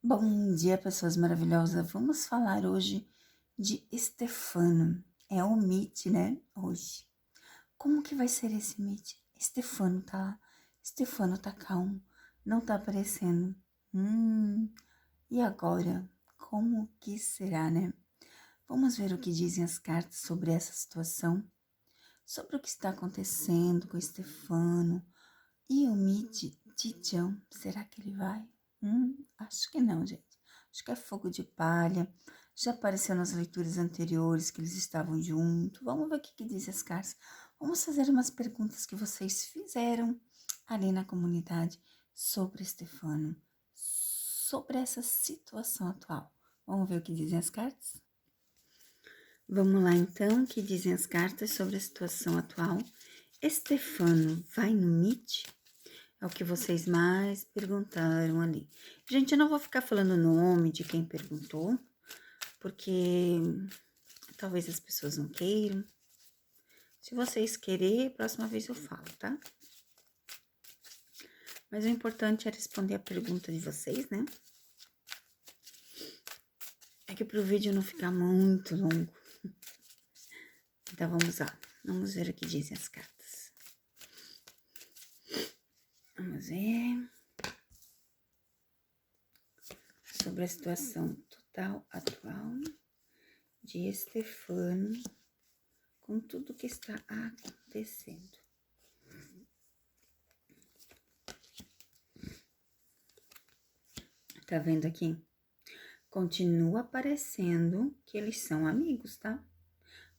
Bom dia, pessoas maravilhosas. Vamos falar hoje de Stefano. É o Meet, né? Hoje. Como que vai ser esse Meet? Stefano tá lá. Stefano tá calmo. Não tá aparecendo. E agora? Como que será, né? Vamos ver o que dizem as cartas sobre essa situação. Sobre o que está acontecendo com Stefano. E o Meet de John. Será que ele vai? Acho que não, gente. Acho que é fogo de palha. Já apareceu nas leituras anteriores que eles estavam juntos. Vamos ver o que dizem as cartas. Vamos fazer umas perguntas que vocês fizeram ali na comunidade sobre Stefano, sobre essa situação atual. Vamos ver o que dizem as cartas? Vamos lá, então, o que dizem as cartas sobre a situação atual. Stefano vai no Meet? É o que vocês mais perguntaram ali. Gente, eu não vou ficar falando o nome de quem perguntou, porque talvez as pessoas não queiram. Se vocês querem, próxima vez eu falo, tá? Mas o importante é responder a pergunta de vocês, né? É que pro vídeo não ficar muito longo. Então, vamos lá. Vamos ver o que dizem as cartas. Vamos ver. Sobre a situação total atual de Stefano com tudo que está acontecendo. Tá vendo aqui? Continua aparecendo que eles são amigos, tá?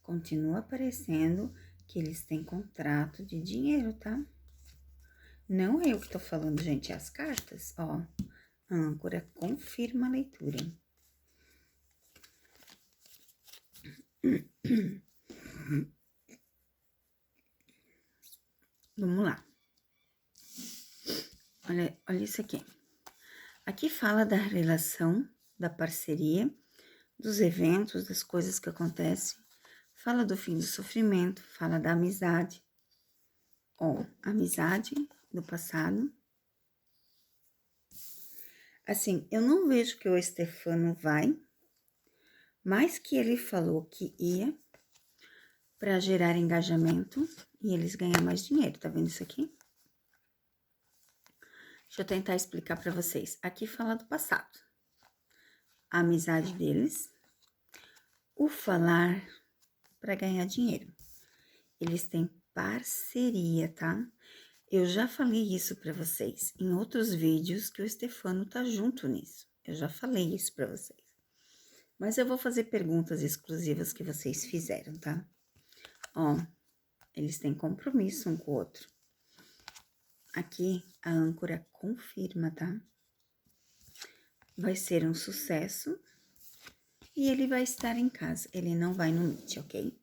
Continua aparecendo que eles têm contrato de dinheiro, tá? Não é eu que tô falando, gente, é as cartas, ó. A âncora confirma a leitura. Vamos lá. Olha isso aqui. Aqui fala da relação, da parceria, dos eventos, das coisas que acontecem. Fala do fim do sofrimento, fala da amizade. Ó, amizade do passado. Assim, eu não vejo que o Stefano vai, mas que ele falou que ia para gerar engajamento e eles ganhar mais dinheiro. Tá vendo isso aqui? Deixa eu tentar explicar para vocês. Aqui fala do passado. A amizade deles, o falar para ganhar dinheiro. Eles têm parceria, tá? Eu já falei isso para vocês em outros vídeos que o Stefano tá junto nisso. Eu já falei isso para vocês. Mas eu vou fazer perguntas exclusivas que vocês fizeram, tá? Ó, eles têm compromisso um com o outro. Aqui a âncora confirma, tá? Vai ser um sucesso e ele vai estar em casa. Ele não vai no Meet, ok?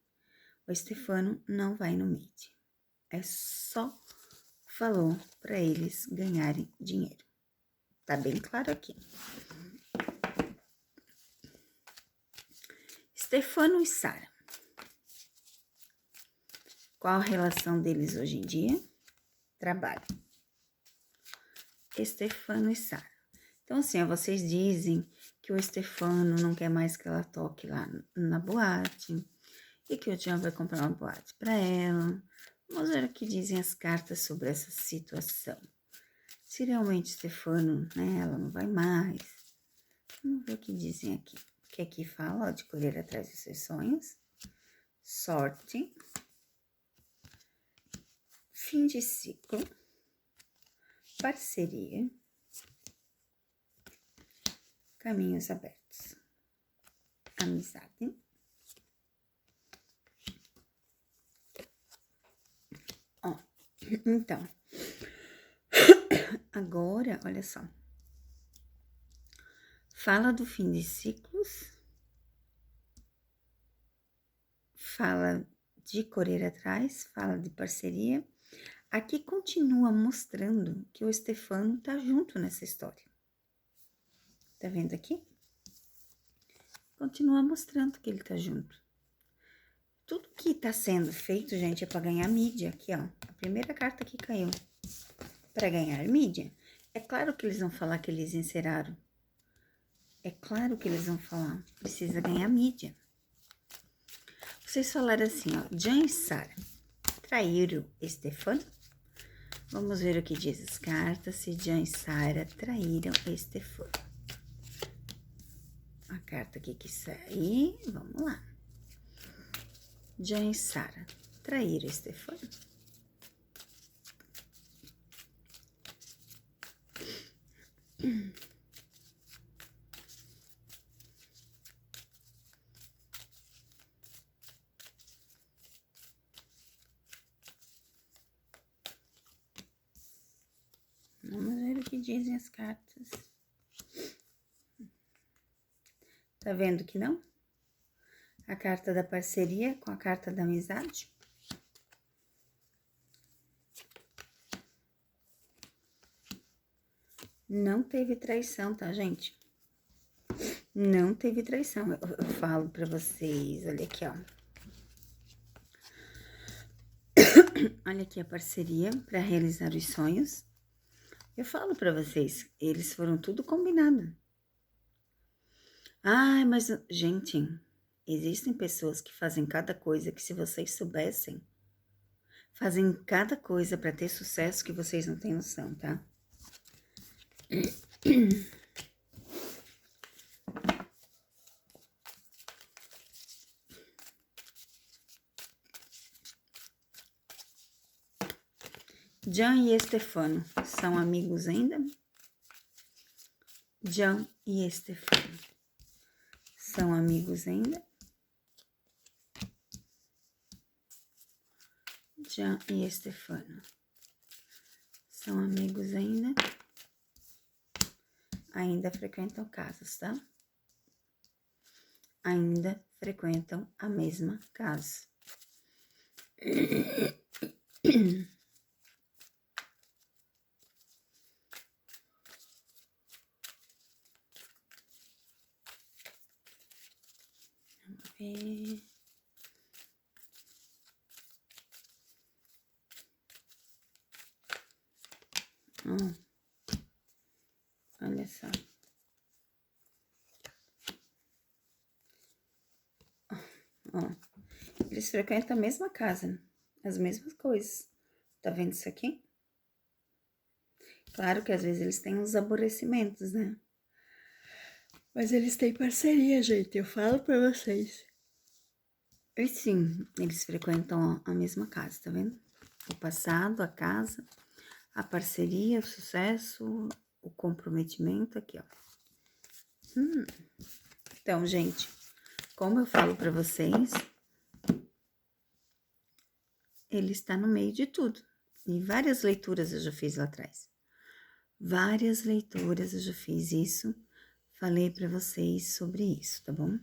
O Stefano não vai no Meet. É só falou para eles ganharem dinheiro. Tá bem claro aqui. Stefano e Sara. Qual a relação deles hoje em dia? Trabalho. Stefano e Sara. Então, assim, vocês dizem que o Stefano não quer mais que ela toque lá na boate e que o Jean vai comprar uma boate para ela. Vamos ver o que dizem as cartas sobre essa situação. Se realmente Stefano, né, ela não vai mais. Vamos ver o que dizem aqui. Que aqui fala, ó, de correr atrás dos seus sonhos. Sorte. Fim de ciclo. Parceria. Caminhos abertos. Amizade. Ó, então. Agora, olha só. Fala do fim de ciclos. Fala de correr atrás. Fala de parceria. Aqui continua mostrando que o Stefano tá junto nessa história. Tá vendo aqui? Continua mostrando que ele tá junto. Tudo que tá sendo feito, gente, é para ganhar mídia. Aqui, ó. A primeira carta que caiu. Para ganhar mídia. É claro que eles vão falar que eles enceraram. É claro que eles vão falar. Precisa ganhar mídia. Vocês falaram assim, ó. Jean e Sara traíram Stefano? Vamos ver o que diz as cartas, se Jean e Sara traíram Stefano. A carta aqui que sai, vamos lá. Jean e Sara traíram Stefano? Vamos ver o que dizem as cartas. Tá vendo que não? A carta da parceria com a carta da amizade. Não teve traição, tá, gente? Não teve traição. Eu falo pra vocês, olha aqui, ó. Olha aqui a parceria para realizar os sonhos. Eu falo pra vocês, eles foram tudo combinado. Ai, mas, gente, existem pessoas que fazem cada coisa que, se vocês soubessem, fazem cada coisa para ter sucesso que vocês não têm noção, tá? Jean e Stefano são amigos ainda? Jean e Stefano são amigos ainda? Jean e Stefano são amigos ainda? Ainda frequentam casas, tá? Ainda frequentam a mesma casa. Vamos ver. Olha só. Ó, eles frequentam a mesma casa, as mesmas coisas. Tá vendo isso aqui? Claro que às vezes eles têm uns aborrecimentos, né? Mas eles têm parceria, gente, eu falo pra vocês. E sim, eles frequentam a mesma casa, tá vendo? O passado, a casa, a parceria, o sucesso, o comprometimento, aqui, ó. Então, gente, como eu falo pra vocês, ele está no meio de tudo. E várias leituras eu já fiz lá atrás. Várias leituras eu já fiz isso. Falei pra vocês sobre isso, tá bom?